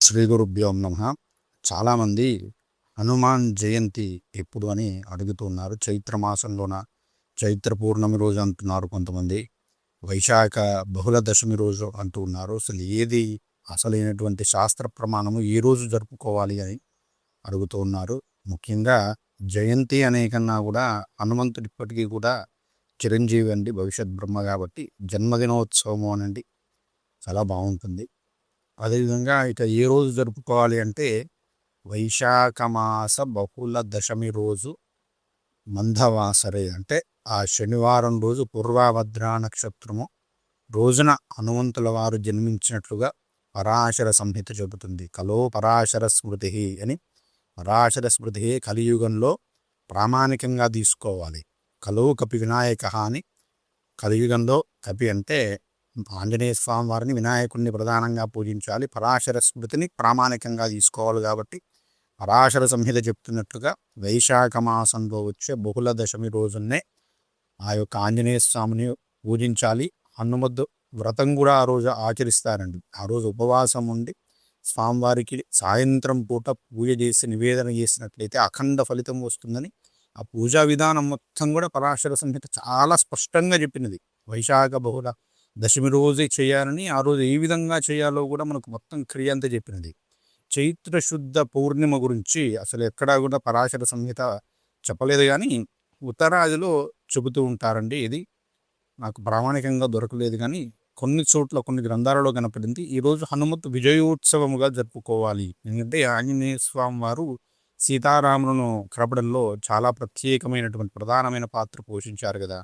శ్రీ గురుభ్యో నమః. చాలామంది హనుమాన్ జయంతి ఎప్పుడు అని అడుగుతున్నారు. చైత్ర మాసంలోన చైత్ర పూర్ణమి రోజు అంటున్నారు కొంతమంది. వైశాఖ బహుళ దశమి రోజు అంటూ ఉన్నారు. అసలు ఏది అసలైనటువంటి శాస్త్ర ప్రమాణము ఏ రోజు జరుపుకోవాలి అని అడుగుతూ ఉన్నారు. ముఖ్యంగా జయంతి అనే కన్నా కూడా హనుమంతుడి ఇప్పటికీ కూడా చిరంజీవి అండి, భవిష్యత్ బ్రహ్మ కాబట్టి జన్మదినోత్సవము అనండి చాలా బాగుంటుంది. అదేవిధంగా ఇక ఏ రోజు జరుపుకోవాలి అంటే వైశాఖ మాస బహుళ దశమి రోజు మందవాసరే అంటే ఆ శనివారం రోజు పూర్వభద్ర నక్షత్రము రోజున హనుమంతుల వారు జన్మించినట్లుగా పరాశర సంహిత చెబుతుంది. కలో పరాశర స్మృతి అని. పరాశర స్మృతి కలియుగంలో ప్రామాణికంగా తీసుకోవాలి. కలో కపి వినాయక అని. కలియుగంలో కపి అంటే ఆంజనేయ స్వామి వారిని, వినాయకుడిని ప్రధానంగా పూజించాలి. పరాశర స్మృతిని ప్రామాణికంగా తీసుకోవాలి కాబట్టి పరాశర సంహిత చెప్తున్నట్లుగా వైశాఖ మాసంలో వచ్చే బహుళ దశమి రోజునే ఆ యొక్క ఆంజనేయ స్వామిని పూజించాలి. హనుమద్ వ్రతం కూడా ఆ రోజు ఆచరిస్తారండి. ఆ రోజు ఉపవాసం ఉండి స్వామివారికి సాయంత్రం పూట పూజ చేసి నివేదన చేసినట్లయితే అఖండ ఫలితం వస్తుందని ఆ పూజా విధానం మొత్తం కూడా పరాశర సంహిత చాలా స్పష్టంగా చెప్పినది. వైశాఖ బహుళ దశమి రోజే చేయాలని, ఆ రోజు ఏ విధంగా చేయాలో కూడా మనకు మొత్తం క్రియ అంతా చెప్పినది. చైత్ర శుద్ధ పౌర్ణిమ గురించి అసలు ఎక్కడా కూడా పరాశర సంహిత చెప్పలేదు, కానీ ఉత్తరాదిలో చెబుతూ ఉంటారండి. ఇది నాకు ప్రామాణికంగా దొరకలేదు, కానీ కొన్ని చోట్ల కొన్ని గ్రంథాలలో కనపడింది. ఈరోజు హనుమత్ విజయోత్సవముగా జరుపుకోవాలి. ఎందుకంటే ఆంజనేయ స్వామి వారు సీతారాములను కలపడంలో చాలా ప్రత్యేకమైనటువంటి ప్రధానమైన పాత్ర పోషించారు కదా.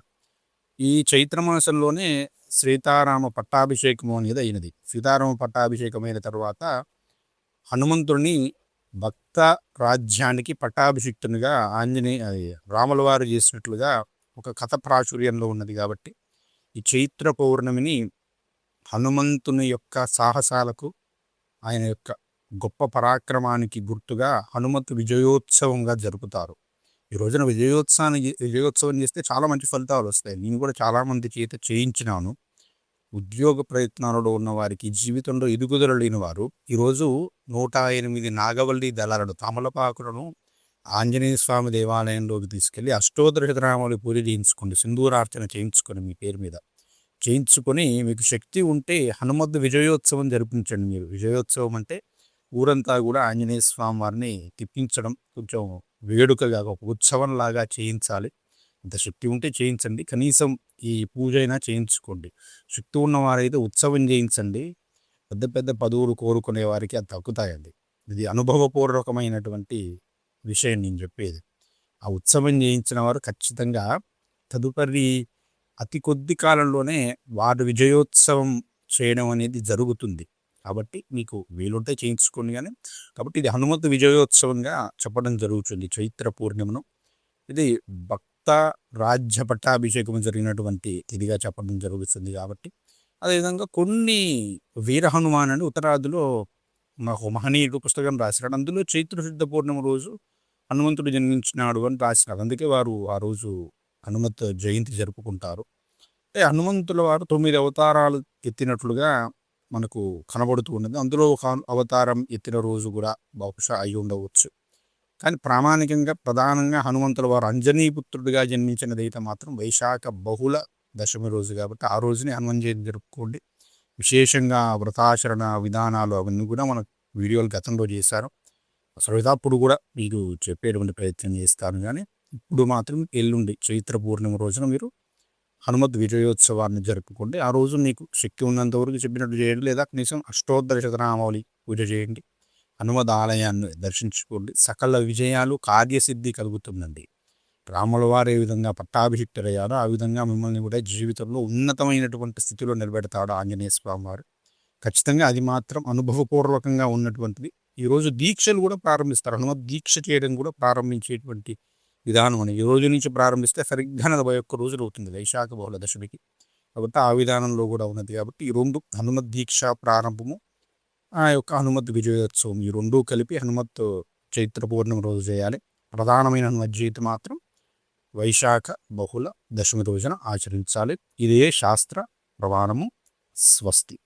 ఈ చైత్రమాసంలోనే సీతారామ పట్టాభిషేకము అనేది అయినది. సీతారామ పట్టాభిషేకమైన తర్వాత హనుమంతుడిని భక్త రాజ్యానికి పట్టాభిషిక్తునిగా రాముల వారు చేసినట్లుగా ఒక కథ ప్రాచుర్యంలో ఉన్నది. కాబట్టి ఈ చైత్ర పౌర్ణమిని హనుమంతుని యొక్క సాహసాలకు, ఆయన యొక్క గొప్ప పరాక్రమానికి గుర్తుగా హనుమంతు విజయోత్సవంగా జరుపుతారు. ఈ రోజున విజయోత్సవం చేస్తే చాలా మంచి ఫలితాలు వస్తాయి. నేను కూడా చాలామంది చేత చేయించినాను. ఉద్యోగ ప్రయత్నాలలో ఉన్న వారికి, జీవితంలో ఎదుగుదల లేని వారు ఈరోజు 108 నాగవల్లి దళాలను, తమలపాకులను ఆంజనేయ స్వామి దేవాలయంలోకి తీసుకెళ్ళి అష్టోత్తర శతనామావళి పూజ చేయించుకోండి. సింధూరార్చన చేయించుకొని మీ పేరు మీద చేయించుకొని, మీకు శక్తి ఉంటే హనుమద్ విజయోత్సవం జరిపించండి. మీరు విజయోత్సవం అంటే ఊరంతా కూడా ఆంజనేయ స్వామి వారిని తిప్పించడం, కొంచెం వేడుకగా ఒక ఉత్సవంలాగా చేయించాలి. ఇంత శక్తి ఉంటే చేయించండి. కనీసం ఈ పూజ అయినా చేయించుకోండి. శక్తి ఉన్నవారైతే ఉత్సవం చేయించండి. పెద్ద పెద్ద పదవులు కోరుకునే వారికి అది తగ్గుతాయండి. ఇది అనుభవపూర్వకమైనటువంటి విషయం నేను చెప్పేది. ఆ ఉత్సవం చేయించిన వారు ఖచ్చితంగా తదుపరి అతి కొద్ది కాలంలోనే వారు విజయోత్సవం చేయడం అనేది జరుగుతుంది. కాబట్టి మీకు వీలుంటే చేయించుకోండి. కానీ కాబట్టి ఇది హనుమంతు విజయోత్సవంగా చెప్పడం జరుగుతుంది చైత్ర పూర్ణిమను. ఇది భక్త రాజ్య పట్టాభిషేకం జరిగినటువంటి తిథిగా చెప్పడం జరుగుతుంది. కాబట్టి అదేవిధంగా కొన్ని వీర హనుమాన్ అని ఉత్తరాదిలో మాకు మహనీయుడు పుస్తకం రాసినాడు. అందులో చైత్ర శుద్ధ పూర్ణిమ రోజు హనుమంతుడు జన్మించినాడు అని రాసినారు. అందుకే వారు ఆ రోజు హనుమత్ జయంతి జరుపుకుంటారు. హనుమంతుల వారు 9 అవతారాలు ఎత్తినట్లుగా మనకు కనబడుతూ ఉన్నది. అందులో ఒక అవతారం ఎత్తిన రోజు కూడా బహుశా అయి ఉండవచ్చు. కానీ ప్రామాణికంగా ప్రధానంగా హనుమంతుల వారు అంజనీపుత్రుడిగా జన్మించినదైతే మాత్రం వైశాఖ బహుళ దశమి రోజు. కాబట్టి ఆ రోజుని హనుమాన్ జయంతి జరుపుకోండి. విశేషంగా వ్రతాచరణ విధానాలు అవన్నీ కూడా మనకు వీడియోలు గతంలో చేశారు. అసలు అప్పుడు కూడా మీకు చెప్పేటువంటి ప్రయత్నం చేస్తాను. కానీ ఇప్పుడు మాత్రం ఎల్లుండి చైత్ర పూర్ణిమ రోజున మీరు హనుమద్ విజయోత్సవాన్ని జరుపుకోండి. ఆ రోజు మీకు శక్తి ఉన్నంత వరకు చెప్పినట్టు చేయండి, లేదా కనీసం అష్టోత్తర శతనామావళి పూజ చేయండి. హనుమద్ ఆలయాన్ని దర్శించుకోండి. సకల విజయాలు, కార్యసిద్ధి కలుగుతుందండి. రాముల వారు ఏ విధంగా పట్టాభిషిక్తులయ్యారో ఆ విధంగా మిమ్మల్ని కూడా జీవితంలో ఉన్నతమైనటువంటి స్థితిలో నిలబెడతాడు ఆంజనేయ స్వామి వారు. ఖచ్చితంగా అది మాత్రం అనుభవపూర్వకంగా ఉన్నటువంటిది. ఈరోజు దీక్షలు కూడా ప్రారంభిస్తారు. హనుమద్ దీక్ష చేయడం కూడా ప్రారంభించేటువంటి విధానం అని ఈ రోజు నుంచి ప్రారంభిస్తే సరిగ్గా 41 రోజులు అవుతుంది వైశాఖ బహుళ దశమికి. కాబట్టి ఆ విధానంలో కూడా ఉన్నది. కాబట్టి ఈ రెండు, హనుమద్ దీక్ష ప్రారంభము, ఆ యొక్క హనుమత్ విజయోత్సవం, ఈ రెండూ కలిపి హనుమత్ చైత్ర పూర్ణిమ రోజు చేయాలి. ప్రధానమైన హనుమత్ జయంతి మాత్రం వైశాఖ బహుళ దశమి రోజున ఆచరించాలి. ఇదే శాస్త్ర ప్రమాణము. స్వస్తి.